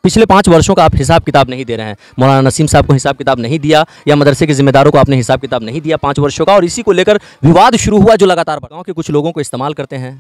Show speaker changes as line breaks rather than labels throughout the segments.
पिछले 5 वर्षों का आप हिसाब किताब नहीं दे रहे हैं। मौलाना नसीम साहब को हिसाब किताब नहीं दिया या मदरसे के जिम्मेदारों को आपने हिसाब किताब नहीं दिया 5 वर्षों का, और इसी को लेकर विवाद शुरू हुआ जो लगातार गाँव के कुछ लोगों को इस्तेमाल करते हैं,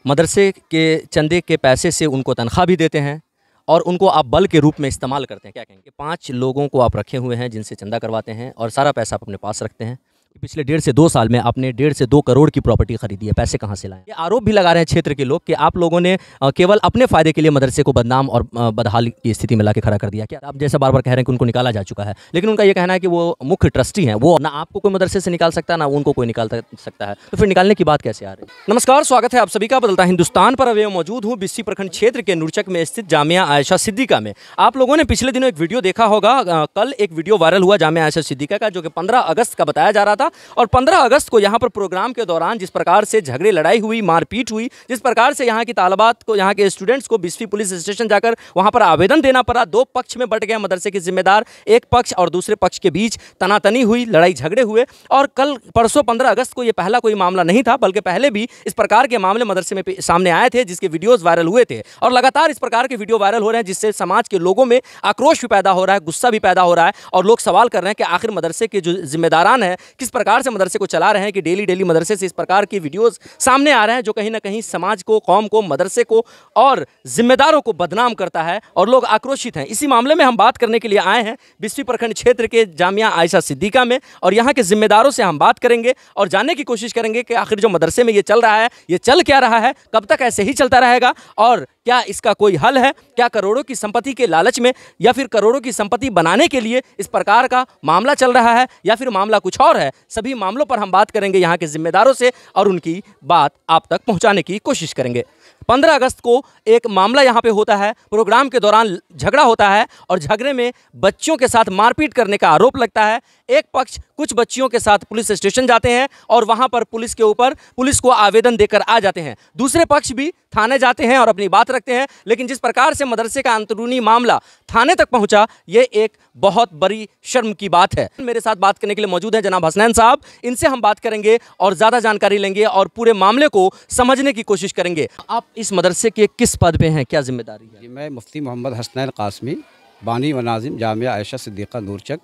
मदरसे के चंदे के पैसे से उनको तनख्वाह भी देते हैं और उनको आप बल के रूप में इस्तेमाल करते हैं। क्या कहेंगे? 5 लोगों को आप रखे हुए हैं जिनसे चंदा करवाते हैं और सारा पैसा आप अपने पास रखते हैं। पिछले 1.5 से 2 साल में आपने 1.5 से 2 करोड़ की प्रॉपर्टी खरीदी है, पैसे कहाँ से लाए? ये आरोप भी लगा रहे हैं क्षेत्र के लोग कि आप लोगों ने केवल अपने फ़ायदे के लिए मदरसे को बदनाम और बदहाल की स्थिति में लाके खड़ा कर दिया। क्या आप जैसा बार बार कह रहे हैं कि उनको निकाला जा चुका है, लेकिन उनका ये कहना है कि वो मुख्य ट्रस्टी हैं, वो ना आपको कोई मदरसे से निकाल सकता है ना उनको कोई निकाल सकता है, तो फिर निकालने की बात कैसे आ रही है? नमस्कार, स्वागत है आप सभी का बदलता हिंदुस्तान पर। अभी मौजूद हूँ बिस्सी प्रखंड क्षेत्र के नूरचक में स्थित जामिया आयशा सिद्दीका में। आप लोगों ने पिछले दिनों एक वीडियो देखा होगा, कल एक वीडियो वायरल हुआ जामिया आयशा सिद्दीका का, जो कि 15 अगस्त का बताया जा रहा था। और 15 अगस्त को यहाँ पर प्रोग्राम के दौरान जिस प्रकार से झगड़े लड़ाई हुई, मारपीट हुई, जिस प्रकार से यहाँ की तालिबात को, यहाँ के स्टूडेंट्स को बिस्फी पुलिस स्टेशन जाकर वहाँ पर आवेदन देना पड़ा, 2 पक्ष में बट गए मदरसे के जिम्मेदार, एक पक्ष और दूसरे पक्ष के बीच तनातनी हुई, लड़ाई झगड़े हुए। और कल परसों 15 अगस्त को ये पहला कोई मामला नहीं था, बल्कि पहले भी इस प्रकार के मामले मदरसे में सामने आए थे, जिसके वीडियोज़ वायरल हुए थे। और लगातार इस प्रकार के वीडियो वायरल हो रहे हैं, जिससे समाज के लोगों में आक्रोश भी पैदा हो रहा है, गुस्सा भी पैदा हो रहा है, और लोग सवाल कर रहे हैं कि आखिर मदरसे के जो जिम्मेदारान हैं किस प्रकार से मदरसे को चला रहे हैं कि डेली डेली मदरसे से इस प्रकार की वीडियोस सामने आ रहे हैं, जो कहीं ना कहीं समाज को, कौम को, मदरसे को और जिम्मेदारों को बदनाम करता है, और लोग आक्रोशित हैं। इसी मामले में हम बात करने के लिए आए हैं बिस्फी प्रखंड क्षेत्र के जामिया आयशा सिद्दीका में, और यहाँ के जिम्मेदारों से हम बात करेंगे और जानने की कोशिश करेंगे कि आखिर जो मदरसे में ये चल रहा है, ये चल क्या रहा है, कब तक ऐसे ही चलता रहेगा, और क्या इसका कोई हल है? क्या करोड़ों की संपत्ति के लालच में या फिर करोड़ों की संपत्ति बनाने के लिए इस प्रकार का मामला चल रहा है, या फिर मामला कुछ और है? सभी मामलों पर हम बात करेंगे यहाँ के जिम्मेदारों से और उनकी बात आप तक पहुँचाने की कोशिश करेंगे। 15 अगस्त को एक मामला यहाँ पे होता है, प्रोग्राम के दौरान झगड़ा होता है और झगड़े में बच्चियों के साथ मारपीट करने का आरोप लगता है। एक पक्ष कुछ बच्चियों के साथ पुलिस स्टेशन जाते हैं और वहाँ पर पुलिस के ऊपर पुलिस को आवेदन देकर आ जाते हैं। दूसरे पक्ष भी थाने जाते हैं और अपनी बात रखते हैं, लेकिन जिस प्रकार से मदरसे का अंदरूनी मामला थाने तक पहुँचा, ये एक बहुत बड़ी शर्म की बात है। मेरे साथ बात करने के लिए मौजूद है जनाब हसनैन साहब, इनसे हम बात करेंगे और ज़्यादा जानकारी लेंगे और पूरे मामले को समझने की कोशिश करेंगे। आप इस मदरसे के किस पद पे हैं, क्या जिम्मेदारी है?
मैं मुफ्ती मोहम्मद हसनैन कासमी, बानी व नाजिम जामिया आयशा सिद्दीका नूरचक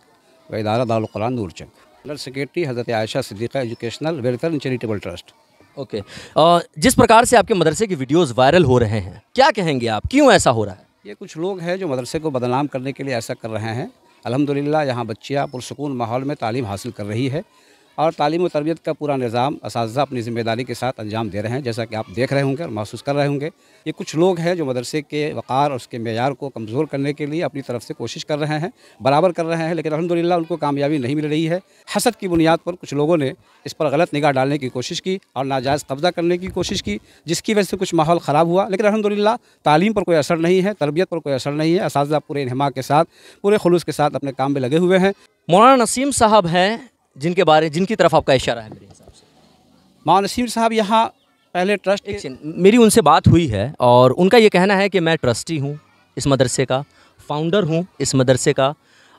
व इदारा दारुल कुरान नूरचक, जनरल सेक्रेटरी हज़रत Ayesha Siddiqa educational welfare and charitable trust.
Okay, जिस प्रकार से आपके मदरसे के वीडियोस वायरल हो रहे हैं, क्या कहेंगे आप, क्यों ऐसा हो रहा है?
ये कुछ लोग हैं जो मदरसे को बदनाम करने के लिए ऐसा कर रहे हैं। अल्हम्दुलिल्लाह यहाँ बच्चियाँ पुरसुकून माहौल में तालीम हासिल कर रही है और तालीम व तरबियत का पूरा निज़ाम असातिज़ा अपनी ज़िम्मेदारी के साथ अंजाम दे रहे हैं, जैसा कि आप देख रहे होंगे और महसूस कर रहे होंगे। ये कुछ लोग हैं जो मदरसे के वक़ार और उसके मेयार को कमज़ोर करने के लिए अपनी तरफ से कोशिश कर रहे हैं, बराबर कर रहे हैं, लेकिन अल्हम्दुलिल्लाह उनको कामयाबी नहीं मिल रही है। हसद की बुनियाद पर कुछ लोगों ने इस पर गलत निगाह डालने की कोशिश की और नाजायज़ कब्ज़ा करने की कोशिश की, जिसकी वजह से कुछ माहौल ख़राब हुआ। लेकिन अल्हम्दुलिल्लाह तालीम पर कोई असर नहीं है, तरबियत पर कोई असर नहीं है। असातिज़ा पूरे इन्हिमाक के साथ, पूरे खुलूस के साथ अपने काम में लगे हुए हैं।
मौलाना नसीम साहब हैं जिनकी तरफ आपका इशारा है मेरे हिसाब से।
मौलाना नसीम साहब यहाँ पहले ट्रस्ट,
मेरी उनसे बात हुई है और उनका ये कहना है कि मैं ट्रस्टी हूँ इस मदरसे का, फाउंडर हूँ इस मदरसे का,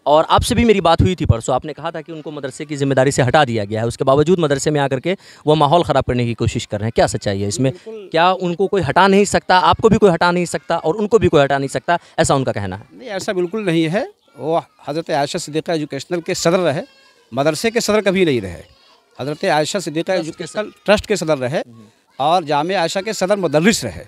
और आपसे भी मेरी बात हुई थी परसों। आपने कहा था कि उनको मदरसे की जिम्मेदारी से हटा दिया गया है, उसके बावजूद मदरसे में आकर के वो माहौल ख़राब करने की कोशिश कर रहे हैं। क्या सच्चाई है इसमें? क्या उनको कोई हटा नहीं सकता, आपको भी कोई हटा नहीं सकता और उनको भी कोई हटा नहीं सकता, ऐसा उनका कहना है?
नहीं, ऐसा बिल्कुल नहीं है। वो हज़रत आयशा सिद्दीका एजुकेशनल के सदर रहे, मदरसे के सदर कभी नहीं रहे। हज़रत आयशा सिद्दीका एजुकेशनल ट्रस्ट के सदर रहे और जामिया आयशा के सदर मुदर्रिस रहे।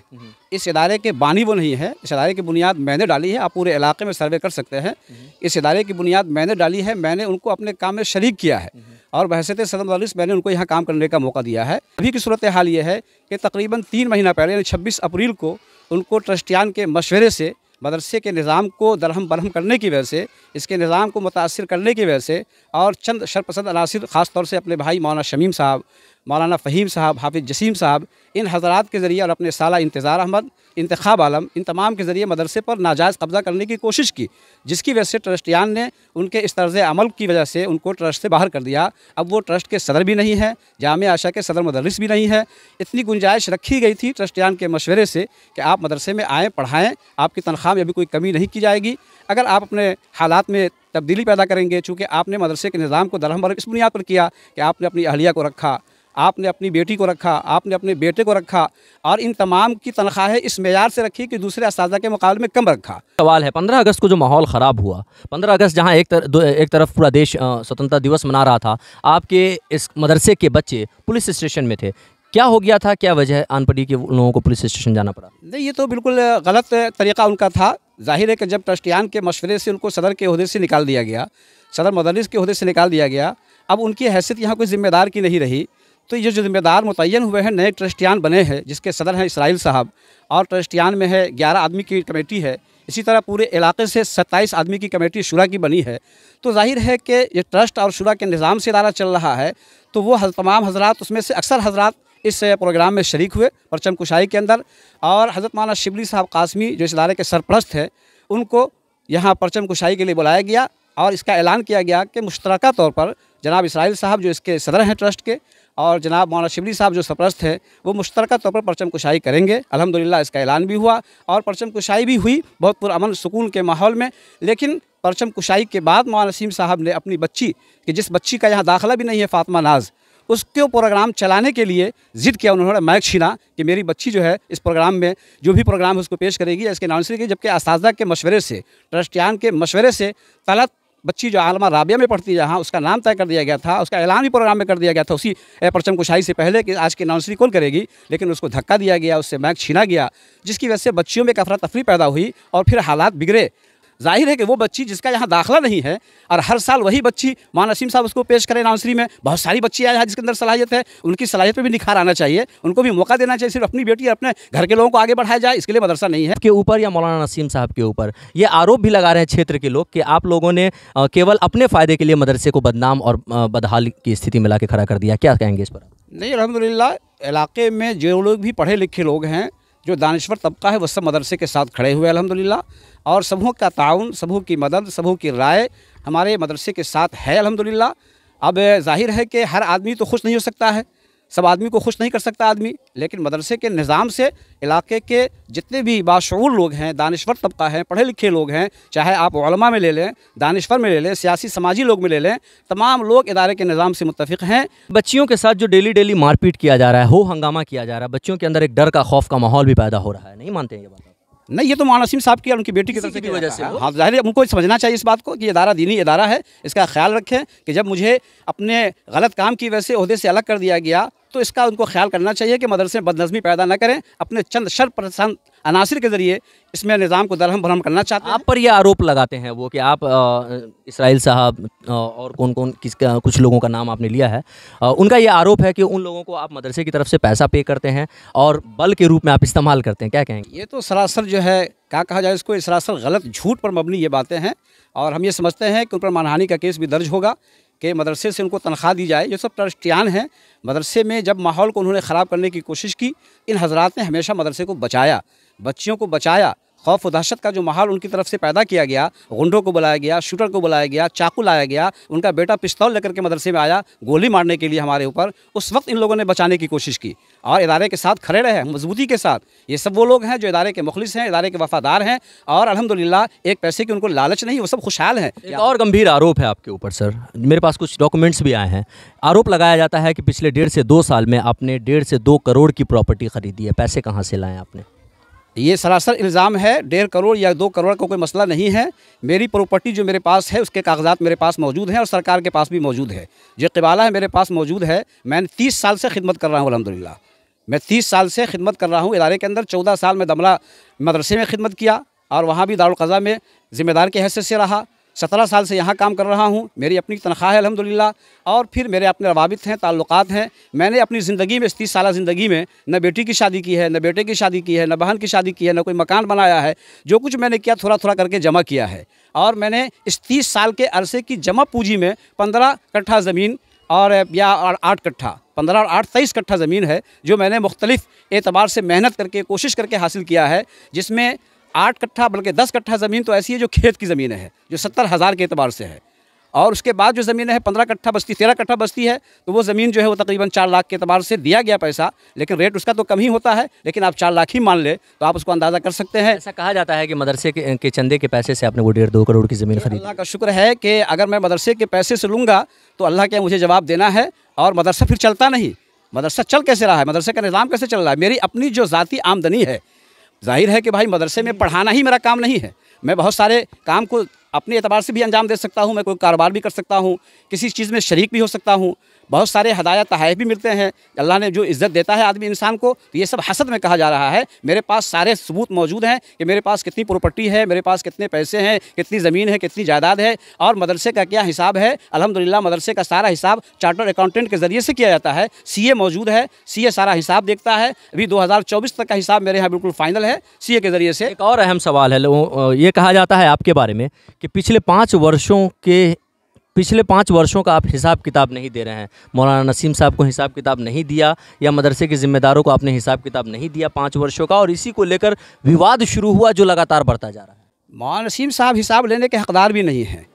इस इदारे के बानी वो नहीं है। इस इदारे की बुनियाद मैंने डाली है, आप पूरे इलाके में सर्वे कर सकते हैं। इस इदारे की बुनियाद मैंने डाली है, मैंने उनको अपने काम में शरीक किया है और बहैसियत सदर मुदर्रिस मैंने उनको यहाँ काम करने का मौका दिया है। अभी की सूरत हाल ये है कि तकरीबन 3 महीना पहले यानी 26 अप्रैल को उनको ट्रस्टियान के मशवरे से मदरसे के निज़ाम को दरहम बरहम करने की वजह से, इसके निज़ाम को मुतासिर करने की वजह से और चंद शरपसंद अनासिर ख़ास तौर से अपने भाई मौलाना शमीम साहब, मौलाना फ़हीम साहब, हाफिज़ जसीम साहब, इन हज़रात के ज़रिए और अपने साला इंतज़ार अहमद, इंतखाब आलम, इन तमाम के ज़रिए मदरसे पर नाजायज़ कब्ज़ा करने की कोशिश की, जिसकी वजह से ट्रस्टियान ने उनके इस तर्ज़ अमल की वजह से उनको ट्रस्ट से बाहर कर दिया। अब वो ट्रस्ट के सदर भी नहीं है, जामिया आयशा के सदर मुदर्रिस भी नहीं है। इतनी गुंजाइश रखी गई थी ट्रस्टियान के मशवरे से कि आप मदरसे में आएँ, पढ़ाएँ, आपकी तनख्वाह में अभी कोई कमी नहीं की जाएगी। अगर आप अपने हालात में तब्दीली पैदा करेंगे, चूँकि आपने मदरसे के निज़ाम को दरहम बरहम इस बुनियाद पर किया कि आपने अपनी अहलिया को रखा, आपने अपनी बेटी को रखा, आपने अपने बेटे को रखा, और इन तमाम की तनख्वाहें इस मेयार से रखी कि दूसरे असातिज़ा के मुकाबले में कम रखा।
सवाल है 15 अगस्त को जो माहौल ख़राब हुआ, 15 अगस्त जहां एक तरफ पूरा देश स्वतंत्रता दिवस मना रहा था, आपके इस मदरसे के बच्चे पुलिस स्टेशन में थे, क्या हो गया था, क्या वजह अनपढ़ी के उन लोगों को पुलिस स्टेशन जाना पड़ा?
नहीं, ये तो बिल्कुल गलत तरीक़ा उनका था। ज़ाहिर है कि जब ट्रस्टियान के मशवरे से उनको सदर के ओहदे से निकाल दिया गया, सदर मदरस के ओहदे से निकाल दिया गया, अब उनकी हैसियत यहाँ कोई ज़िम्मेदार की नहीं रही। तो ये जो ज़िम्मेदार मुतय्यन हुए हैं, नए ट्रस्टियान बने हैं, जिसके सदर हैं इसराइल साहब, और ट्रस्टियान में है 11 आदमी की कमेटी है। इसी तरह पूरे इलाके से 27 आदमी की कमेटी शुरा की बनी है। तो जाहिर है कि ये ट्रस्ट और शुरा के निज़ाम से इदारा चल रहा है, तो वो तमाम हजरात, उसमें से अक्सर हजरात इस प्रोग्राम में शरीक हुए परचम कुशाई के अंदर। और हज़रत मौलाना शिबली साहब कासमी जो इस इदारे के सरपरस्त हैं, उनको यहाँ परचम कुशाई के लिए बुलाया गया और इसका ऐलान किया गया कि मुश्तरका तौर पर जनाब इसराइल साहब जो इसके सदर हैं ट्रस्ट के, और जनाब मौलाना शिबली साहब जो सरपरस्त हैं, वो मुश्तरका तौर पर परचम कुशाई करेंगे। अल्हम्दुलिल्लाह इसका ऐलान भी हुआ और परचम कुशाई भी हुई बहुत पुरअमन सुकून के माहौल में। लेकिन परचम कुशाई के बाद मौलाना नसीम साहब ने अपनी बच्ची, कि जिस बच्ची का यहाँ दाखिला भी नहीं है, फ़ातिमा नाज, उसके प्रोग्राम चलाने के लिए ज़िद किया। उन्होंने माइक छीना कि मेरी बच्ची जो है इस प्रोग्राम में जो भी प्रोग्राम है उसको पेश करेगी या इसके अनाउंस करेगी, जबकि असातिज़ा के मशवरे से, ट्रस्टियान के मशवरे से तलत बच्ची जो आलमा राबिया में पढ़ती है, जहाँ उसका नाम तय कर दिया गया था, उसका ऐलान भी प्रोग्राम में कर दिया गया था उसी परचम कुशाई से पहले कि आज की अनाउंसरी कौन करेगी, लेकिन उसको धक्का दिया गया, उससे माइक छीना गया, जिसकी वजह से बच्चियों में एक अफरा तफरी पैदा हुई और फिर हालात बिगड़े। जाहिर है कि वो बच्ची जिसका यहाँ दाखिला नहीं है, और हर साल वही बच्ची मौलाना नसीम साहब उसको पेश करें अनाउंसरी में, बहुत सारी बच्ची आए हैं जिसके अंदर सलाहियत है, उनकी सलाहियत पे भी निखार आना चाहिए, उनको भी मौका देना चाहिए। सिर्फ अपनी बेटी अपने घर के लोगों को आगे बढ़ाया जाए, इसके लिए मदरसा नहीं है।
के ऊपर या मौलाना नसीम साहब के ऊपर ये आरोप भी लगा रहे हैं क्षेत्र के लोग कि आप लोगों ने केवल अपने फ़ायदे के लिए मदरसे को बदनाम और बदहाल की स्थिति में ला के खड़ा कर दिया, क्या कहेंगे इस पर?
नहीं, अल्हम्दुलिल्लाह इलाके में जो लोग भी पढ़े लिखे लोग हैं, जो दानिश्वर तबका है, वो सब मदरसे के साथ खड़े हुए अल्हम्दुलिल्लाह, और सबों का ताउन, सबों की मदद, सबों की राय हमारे मदरसे के साथ है अल्हम्दुलिल्लाह। अब जाहिर है कि हर आदमी तो खुश नहीं हो सकता है, सब आदमी को खुश नहीं कर सकता आदमी, लेकिन मदरसे के निज़ाम से इलाके के जितने भी बाशऊर लोग हैं, दानिश्वर तबका है, पढ़े लिखे लोग हैं, चाहे आप उलमा में ले लें, दानिश्वर में ले लें, सियासी समाजी लोग में ले लें, तमाम लोग इदारे के निज़ाम से मुत्तफ़िक़ हैं।
बच्चियों के साथ जो डेली मारपीट किया जा रहा है, हो हंगामा किया जा रहा है, बच्चियों के अंदर एक डर का, खौफ का माहौल भी पैदा हो रहा है, नहीं मानते हैं ये बात?
नहीं, ये तो मौलाना नसीम साहब की और उनकी बेटी की तरफ से
वजह से।
हाँ, ज़ाहिर है उनको समझना चाहिए इस बात को कि ये इदारा दीनी इदारा है, इसका ख्याल रखें कि जब मुझे अपने गलत काम की वजह से ओहदे से अलग कर दिया गया, तो इसका उनको ख्याल करना चाहिए कि मदरसे में बदनज़मी पैदा न करें, अपने चंद शर अनासिर के ज़रिए इसमें निज़ाम को दरहम भरम करना चाहते हैं।
आप पर यह आरोप लगाते हैं वो कि आप इसराइल साहब और कौन किसका, कुछ लोगों का नाम आपने लिया है, उनका ये आरोप है कि उन लोगों को आप मदरसे की तरफ से पैसा पे करते हैं और बल के रूप में आप इस्तेमाल करते हैं, क्या कहेंगे?
ये तो सरासर जो है, क्या कहा जाए इसको, सरासर गलत झूठ पर मबनी ये बातें हैं, और हम ये समझते हैं कि उन पर मानहानि का केस भी दर्ज होगा कि मदरसे से उनको तनख्वाह दी जाए। ये सब ट्रस्टियान हैं, मदरसे में जब माहौल को उन्होंने ख़राब करने की कोशिश की, इन हजरात ने हमेशा मदरसे को बचाया, बच्चियों को बचाया। खौफ और दहशत का जो माहौल उनकी तरफ से पैदा किया गया, गुंडों को बुलाया गया, शूटर को बुलाया गया, चाकू लाया गया, उनका बेटा पिस्तौल लेकर के मदरसे में आया गोली मारने के लिए हमारे ऊपर, उस वक्त इन लोगों ने बचाने की कोशिश की और इदारे के साथ खड़े रहे मजबूती के साथ। ये सब वो लोग हैं जो इदारे के मुखलिस हैं, इदारे के वफादार हैं, और अल्हम्दुलिल्लाह एक पैसे की उनको लालच नहीं, वो सब खुशहाल हैं।
एक और गंभीर आरोप है आपके ऊपर सर, मेरे पास कुछ डॉक्यूमेंट्स भी आए हैं। आरोप लगाया जाता है कि पिछले 1.5 से 2 साल में आपने 1.5 से 2 करोड़ की प्रॉपर्टी खरीदी है, पैसे कहाँ से लाएँ आपने?
ये सरासर इल्ज़ाम है। 1.5 करोड़ या 2 करोड़ का कोई मसला नहीं है। मेरी प्रॉपर्टी जो मेरे पास है उसके कागजात मेरे पास मौजूद हैं और सरकार के पास भी मौजूद है। जो क़िबाला है मेरे पास मौजूद है। मैंने 30 साल से खिदमत कर रहा हूँ अल्हम्दुलिल्लाह। मैं 30 साल से खिदमत कर रहा हूँ इदारे के अंदर। 14 साल में दमला मदरसे में खिदमत किया और वहाँ भी दारुल क़ज़ा में ज़िम्मेदार की हैसियत से रहा। 17 साल से यहाँ काम कर रहा हूँ। मेरी अपनी तनख्वाह है अल्हम्दुलिल्लाह, और फिर मेरे अपने रवाबित हैं, ताल्लुकात हैं। मैंने अपनी ज़िंदगी में, इस 30 साल ज़िंदगी में, न बेटी की शादी की है, न बेटे की शादी की है, न बहन की शादी की है, न कोई मकान बनाया है। जो कुछ मैंने किया थोड़ा थोड़ा करके जमा किया है, और मैंने इस 30 साल के अरसे की जमा पूंजी में 15 कट्ठा ज़मीन और 8 कट्ठा, 15 और 8 23 कट्ठा ज़मीन है जो मैंने मुख्तलिफ़ एतबार से मेहनत करके, कोशिश करके हासिल किया है। जिसमें 8 कट्ठा बल्कि 10 कट्ठा ज़मीन तो ऐसी है जो खेत की ज़मीन है, जो 70,000 के एतबार से है, और उसके बाद जो ज़मीन है 15 कट्ठा बस्ती, 13 कट्ठा बस्ती है, तो वो ज़मीन जो है वो तकरीबन 4 लाख के एतबार से दिया गया पैसा, लेकिन रेट उसका तो कम ही होता है। लेकिन आप 4 लाख ही मान ले तो आप उसको अंदाज़ा कर सकते हैं।
ऐसा कहा जाता है कि मदरसे के चंदे के पैसे से आपने वो 1.5-2 करोड़ की ज़मीन खरीदी।
अल्लाह का शुक्र है कि अगर मैं मदरसे के पैसे से लूँगा तो अल्लाह के मुझे जवाब देना है, और मदरसा फिर चलता नहीं। मदरसा चल कैसे रहा है, मदरसे का निज़ाम कैसे चल रहा है। मेरी अपनी जो ज़ाती आमदनी है, जाहिर है कि भाई मदरसे में पढ़ाना ही मेरा काम नहीं है। मैं बहुत सारे काम को अपने एतबार से भी अंजाम दे सकता हूँ, मैं कोई कारोबार भी कर सकता हूँ, किसी चीज़ में शरीक भी हो सकता हूँ, बहुत सारे हदायत तहफ़ भी मिलते हैं। अल्लाह ने जो इज़्ज़त देता है आदमी इंसान को, तो ये सब हसद में कहा जा रहा है। मेरे पास सारे सबूत मौजूद हैं कि मेरे पास कितनी प्रॉपर्टी है, मेरे पास कितने पैसे हैं, कितनी ज़मीन है, कितनी जायदाद है, और मदरसे का क्या हिसाब है। अल्हम्दुलिल्लाह मदरसे का सारा हिसाब चार्टर्ड अकाउंटेंट के ज़रिए से किया जाता है। सीए मौजूद है, सीए सारा हिसाब देखता है। अभी 2024 तक का हिसाब मेरे यहाँ बिल्कुल फ़ाइनल है सीए के ज़रिए से।
एक और अहम सवाल है, ये कहा जाता है आपके बारे में कि पिछले 5 वर्षों का आप हिसाब किताब नहीं दे रहे हैं। मौलाना नसीम साहब को हिसाब किताब नहीं दिया, या मदरसे के ज़िम्मेदारों को आपने हिसाब किताब नहीं दिया 5 वर्षों का, और इसी को लेकर विवाद शुरू हुआ जो लगातार बढ़ता जा रहा है।
मौलाना नसीम साहब हिसाब लेने के हकदार भी नहीं हैं।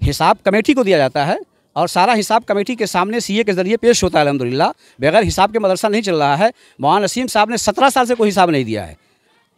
हिसाब कमेटी को दिया जाता है और सारा हिसाब कमेटी के सामने सीए के ज़रिए पेश होता है। अल्हम्दुलिल्लाह बगैर हिसाब के मदरसा नहीं चल रहा है। मौलाना नसीम साहब ने 17 साल से कोई हिसाब नहीं दिया है।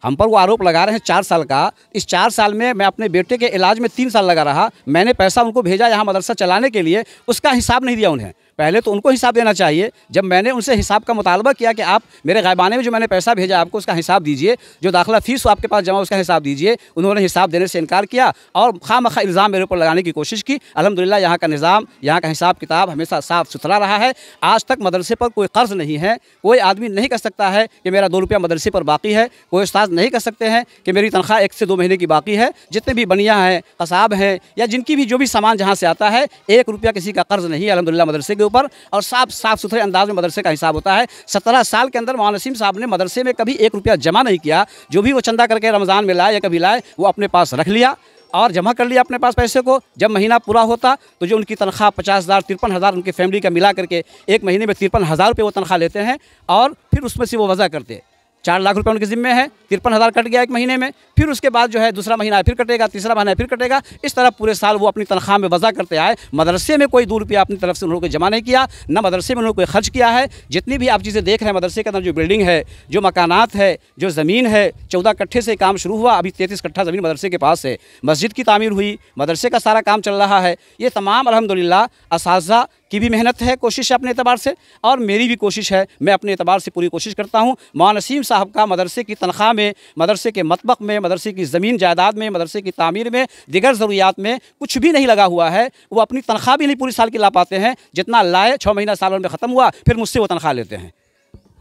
हम पर वो आरोप लगा रहे हैं 4 साल का। इस 4 साल में मैं अपने बेटे के इलाज में 3 साल लगा रहा। मैंने पैसा उनको भेजा यहाँ मदरसा चलाने के लिए, उसका हिसाब नहीं दिया उन्हें। पहले तो उनको हिसाब देना चाहिए। जब मैंने उनसे हिसाब का मुतालबा किया कि आप मेरे गायबाने में जो मैंने पैसा भेजा आपको उसका हिसाब दीजिए, जो दाखिला फ़ीस आपके पास जमा उसका हिसाब दीजिए, उन्होंने हिसाब देने से इनकार किया और खामखा इल्ज़ाम मेरे ऊपर लगाने की कोशिश की। अल्हम्दुलिल्लाह यहाँ का निज़ाम, यहाँ का हिसाब किताब हमेशा साफ़ सुथरा रहा है। आज तक मदरसे पर कोई कर्ज़ नहीं है। कोई आदमी नहीं कह सकता है कि मेरा 2 रुपया मदरसे पर बाकी है। कोई उस्ताद नहीं कह सकते हैं कि मेरी तनख्वाह 1 से 2 महीने की बाकी है। जितने भी बनिया हैं, कसाब हैं, या जिनकी भी जो भी सामान जहाँ से आता है, 1 रुपया किसी का कर्ज़ नहीं है अल्हम्दुलिल्लाह मदरसे के ऊपर। और साफ सुथरे अंदाज में मदरसे का हिसाब होता है। 17 साल के अंदर मौलाना नसीम साहब ने मदरसे में कभी 1 रुपया जमा नहीं किया। जो भी वो चंदा करके रमज़ान में लाए या कभी लाए, वो अपने पास रख लिया और जमा कर लिया अपने पास पैसे को। जब महीना पूरा होता तो जो उनकी तनख्वाह 50,000 53,000 उनकी फैमिली का मिला करके 1 महीने में 53,000 रुपये वो तनख्वाह लेते हैं, और फिर उसमें से वो वज़ा करते। 4 लाख रुपये उनके ज़िम्मे है, 53,000 कट गया 1 महीने में। फिर उसके बाद जो है दूसरा महीना फिर कटेगा, तीसरा महीना फिर कटेगा। इस तरह पूरे साल वो अपनी तनख्वाह में वज़ा करते आए। मदरसे में कोई 2 रुपया अपनी तरफ से उन्होंने जमा नहीं किया, न मदरसे में उन्होंने कोई खर्च किया है। जितनी भी आप चीज़ें देख रहे हैं मदरसे के अंदर, जो बिल्डिंग है, जो मकानात है, जो ज़मीन है, 14 कट्ठे से काम शुरू हुआ, अभी 33 कट्ठा ज़मीन मदरसे के पास है। मस्जिद की तामीर हुई, मदरसे का सारा काम चल रहा है। ये तमाम अल्हम्दुलिल्लाह असातिज़ा की भी मेहनत है, कोशिश है अपने एतबार से, और मेरी भी कोशिश है। मैं अपने एतबार से पूरी कोशिश करता हूँ। मौलाना नसीम साहब का मदरसे की तनख्वाह में, मदरसे के मतबख में, मदरसे की ज़मीन जायदाद में, मदरसे की तामीर में, दिगर ज़रूरियात में कुछ भी नहीं लगा हुआ है। वो अपनी तनख्वाह भी नहीं पूरी साल की ला पाते हैं। जितना लाए 6 महीना साल में ख़त्म हुआ, फिर मुझसे वो तनख्वाह लेते हैं।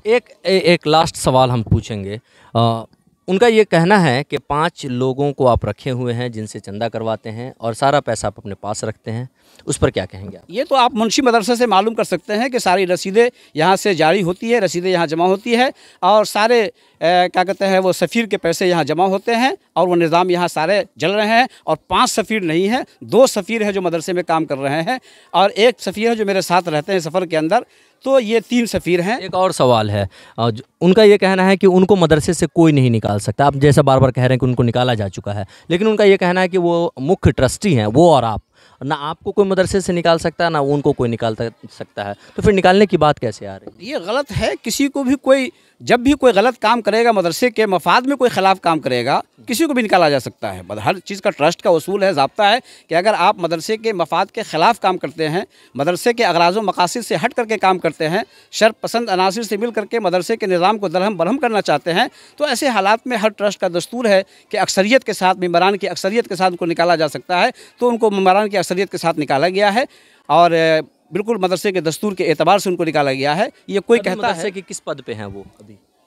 एक लास्ट सवाल हम पूछेंगे। उनका ये कहना है कि 5 लोगों को आप रखे हुए हैं जिनसे चंदा करवाते हैं और सारा पैसा आप अपने पास रखते हैं, उस पर क्या कहेंगे आप?
ये तो आप मुंशी मदरसे से मालूम कर सकते हैं कि सारी रसीदें यहाँ से जारी होती है, रसीदें यहाँ जमा होती है, और सारे क्या कहते हैं वो सफ़ीर के पैसे यहाँ जमा होते हैं, और वो निज़ाम यहाँ सारे चल रहे हैं। और 5 सफ़ीर नहीं हैं, 2 सफ़ीर हैं जो मदरसे में काम कर रहे हैं, और 1 सफ़ीर है जो मेरे साथ रहते हैं सफ़र के अंदर। तो ये 3 सफ़ीर हैं।
एक और सवाल है, उनका ये कहना है कि उनको मदरसे से कोई नहीं निकाल सकता। आप जैसा बार बार कह रहे हैं कि उनको निकाला जा चुका है, लेकिन उनका ये कहना है कि वो मुख्य ट्रस्टी हैं, वो और आप, ना आपको कोई मदरसे से निकाल सकता है, ना उनको कोई निकाल सकता है। तो फिर निकालने की बात कैसे आ रही है?
ये गलत है। किसी को भी कोई, जब भी कोई गलत काम करेगा, मदरसे के मफाद में कोई ख़िलाफ़ काम करेगा, किसी को भी निकाला जा सकता है। हर चीज़ का ट्रस्ट का उसूल है, ज़ाब्ता है कि अगर आप मदरसे के मफाद के ख़िलाफ़ काम करते हैं, मदरसे के अगराज़ व मकासिद से हट करके काम करते हैं, शर पसंद अनासिर से मिल करके मदरसे के निज़ाम को दरहम बरहम करना चाहते हैं, तो ऐसे हालात में हर ट्रस्ट का दस्तूर है कि अक्सरियत के साथ, मेम्बरान की अक्सरियत के साथ उनको निकाला जा सकता है। तो उनको मेम्बरान की अक्सरियत के साथ निकाला गया है, और बिल्कुल मदरसे के दस्तूर के एतबार से उनको निकाला गया है। ये कोई कहता है
कि किस पद पे हैं वो?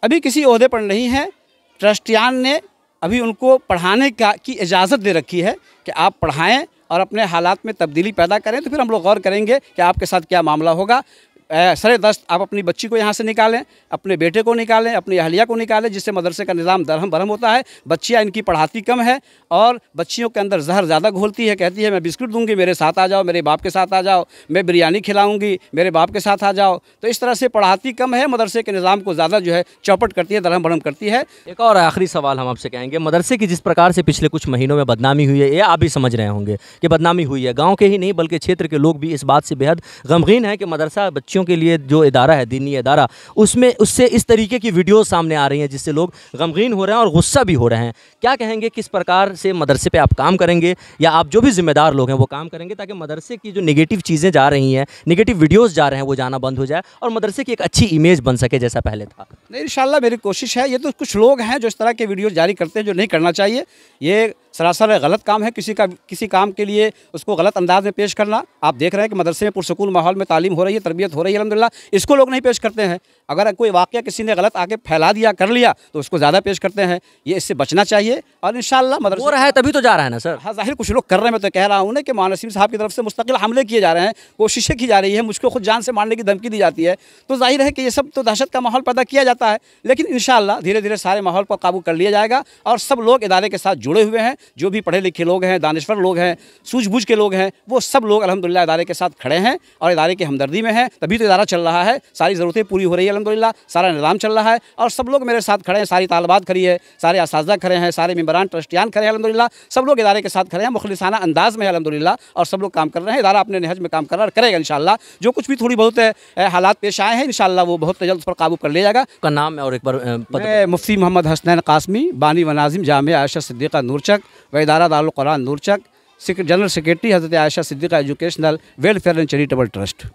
अभी किसी ओहदे पर नहीं है। ट्रस्टियान ने अभी उनको पढ़ाने की इजाज़त दे रखी है कि आप पढ़ाएं और अपने हालात में तब्दीली पैदा करें, तो फिर हम लोग गौर करेंगे कि आपके साथ क्या मामला होगा। सरे दस्त आप अपनी बच्ची को यहाँ से निकालें, अपने बेटे को निकालें, अपनी अहलिया को निकालें, जिससे मदरसे का निज़ाम दरहम बरहम होता है। बच्चियाँ इनकी पढ़ाती कम है और बच्चियों के अंदर जहर ज़्यादा घोलती है। कहती है मैं बिस्कुट दूंगी, मेरे साथ आ जाओ, मेरे बाप के साथ आ जाओ, मैं बिरयानी खिलाऊंगी, मेरे बाप के साथ आ जाओ। तो इस तरह से पढ़ाती कम है, मदरसे के निज़ाम को ज़्यादा जो है चौपट करती है, दरहम बरहम करती है।
एक और आखिरी सवाल हम आपसे कहेंगे, मदरसे की जिस प्रकार से पिछले कुछ महीनों में बदनामी हुई है, ये आप भी समझ रहे होंगे कि बदनामी हुई है। गाँव के ही नहीं बल्कि क्षेत्र के लोग भी इस बात से बेहद गमगीन हैं कि मदरसा बच्चियों बच्चों के लिए जो इदारा है, दीनी इदारा, उसमें उससे इस तरीके की वीडियो सामने आ रही हैं जिससे लोग गमगीन हो रहे हैं और गुस्सा भी हो रहे हैं। क्या कहेंगे, किस प्रकार से मदरसे पे आप काम करेंगे या आप जो भी जिम्मेदार लोग हैं वो काम करेंगे ताकि मदरसे की जो नेगेटिव चीज़ें जा रही हैं, नेगेटिव वीडियोज़ जा रहे हैं, वो जाना बंद हो जाए और मदरसे की एक अच्छी इमेज बन सके जैसा पहले था?
नहीं, इंशाल्लाह मेरी कोशिश है। ये तो कुछ लोग हैं जो इस तरह के वीडियो जारी करते हैं, जो नहीं करना चाहिए। ये सरासर गलत काम है। किसी काम के लिए उसको गलत अंदाज में पेश करना। आप देख रहे हैं कि मदरसे में पुरसकून माहौल में तालीम हो रही है, तरबियत हो रही है अल्हम्दुलिल्लाह, इसको लोग नहीं पेश करते हैं। अगर कोई वाक़या किसी ने गलत आके फैला दिया, कर लिया, तो उसको ज़्यादा पेश करते हैं। ये इससे बचना चाहिए और इंशाल्लाह मदरसा
हो रहा है तभी तो जा रहा है ना सर।
हाँ, ज़ाहिर कुछ लोग कर रहे हैं। मैं तो कह रहा हूँ ना कि मौलाना नसीम साहब की तरफ से मुस्तकिल हमले किए जा रहे हैं, कोशिशें की जा रही है, मुझको खुद जान से मारने की धमकी दी जाती है। तो जाहिर है कि ये सब तो दहशत का माहौल पैदा किया जाता है। लेकिन इंशाल्लाह धीरे धीरे सारे माहौल पर काबू कर लिया जाएगा और सब लोग इदारे के साथ जुड़े हुए हैं। जो भी पढ़े लिखे लोग हैं, दानिश्वर लोग हैं, सूझबूझ के लोग हैं, वो सब लोग अल्हम्दुलिल्लाह इदारे के साथ खड़े हैं और इदारे की हमदर्दी में हैं। तभी तो इदारा चल रहा है, सारी ज़रूरतें पूरी हो रही है अल्हम्दुलिल्लाह, सारा निज़ाम चल रहा है और सब लोग मेरे साथ खड़े हैं। सारी तालिबात खड़ी है, सारे असातिज़ा खड़े हैं, सारे मेंबरान ट्रस्टियान खड़े हैं अल्हम्दुलिल्लाह। सब लोग इदारे के साथ खड़े हैं, मुखलिसाना अंदाज में है अल्हम्दुलिल्लाह, और सब लोग काम कर रहे हैं। इदारा अपने नहज में काम कर रहा है, करेगा इंशाल्लाह। जो कुछ भी थोड़ी बहुत हालात पेश आए हैं, इंशाल्लाह वो बहुत जल्द उस पर काबू कर लिया जाएगा।
का नाम है और एक बार
मैं मुफ्ती मोहम्मद हसनैन कासमी, बानी व नाज़िम जामिया आयशा सिद्दीक़ा नूरचक व इदारा दारुल कुरान नूरचक, जनरल सेक्रेटरी हज़रत Ayesha Siddiqa educational welfare and charitable trust.